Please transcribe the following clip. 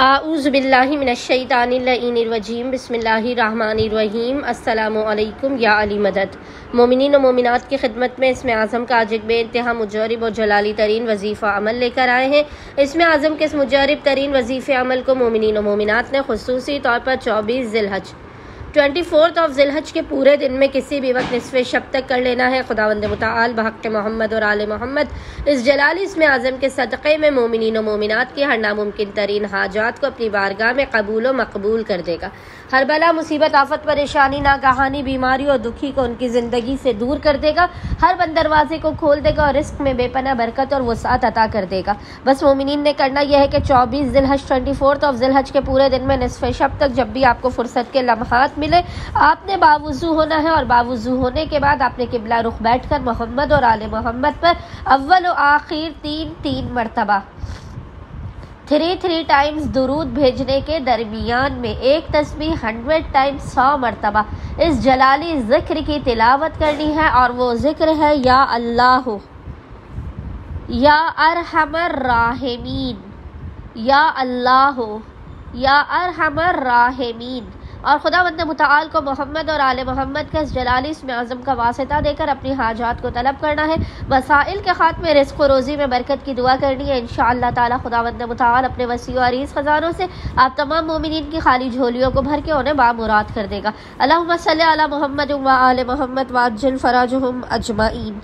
आऊज़ुबिल्लाहि मिनश्शैतानिर्रजीम बिस्मिल्लाहिर्रहमानिर्रहीम। अस्सलामु अलैकुम या अली मदद। मोमिनीन और मोमिनात की खिदमत में इसमें आज़म का आज एक बेइंतहा मुजरब और जलाली तरीन वजीफ़ा अमल लेकर आए हैं। इसमें आज़म के इस मुजरब तरीन वजीफ़े अमल को मोमिनीन और मोमिनात ने खुसूसी तौर पर 24 ज़िलहज 24 ज़िलहज के पूरे दिन में किसी भी वक्त निस्फ़े शब तक कर लेना है। खुदावंद मुताल बहक़ मोहम्मद और आले मोहम्मद इस जलाली इसमें आज़म के सदक़े में मोमिनीन और मोमिनात की हर नामुमकिन तरीन हाजात को अपनी बारगाह में कबूल व मकबूल कर देगा। हर बला मुसीबत आफत परेशानी नागहानी बीमारी और दुखी को उनकी ज़िंदगी से दूर कर देगा। हर बंद दरवाजे को खोल देगा और रिस्क में बेपना बरकत और वसात अता कर देगा। बस मोमिनीन ने करना यह है कि 24 ज़िलहज 24 ज़िलहज के पूरे दिन में निस्फ़े शब तक जब भी आपको फुर्सत के लम्हात मिले आपने बावुज़ू होना है और बावुज़ू होने के बाद आपने किबला रुख बैठकर मोहम्मद और आले मोहम्मद पर अव्वल और आखिर 3 मरतबा 3 टाइम्स दुरूद भेजने के दरमियान में एक तस्बीह 100 टाइम्स 100 मरतबा इस जलाली जिक्र की तिलावत करनी है। और वो जिक्र है या अल्लाह या अरहमर राहिमीन, या अल्लाह या अरहमर राहिमीन। और खुदावंद मुताल को मोहम्मद और आले मोहम्मद का इस जलाली इसमें आज़म का वास्ता देकर अपनी हाजात को तलब करना है। मसाइल के खात्मे रिज़्क़ व रोज़ी में बरकत की दुआ करनी है। इंशाअल्लाह ताला खुदावंद मुताल अपने वसी और अरीज़ ख़ज़ानों से आप तमाम मोमिनीन की खाली झोलियों को भर के उन्हें बामुराद कर देगा। अल्लाहुम्मा सल्ली अला मुहम्मद व आले मोहम्मद वाज्जिल फ़राजहुम अजमाइन।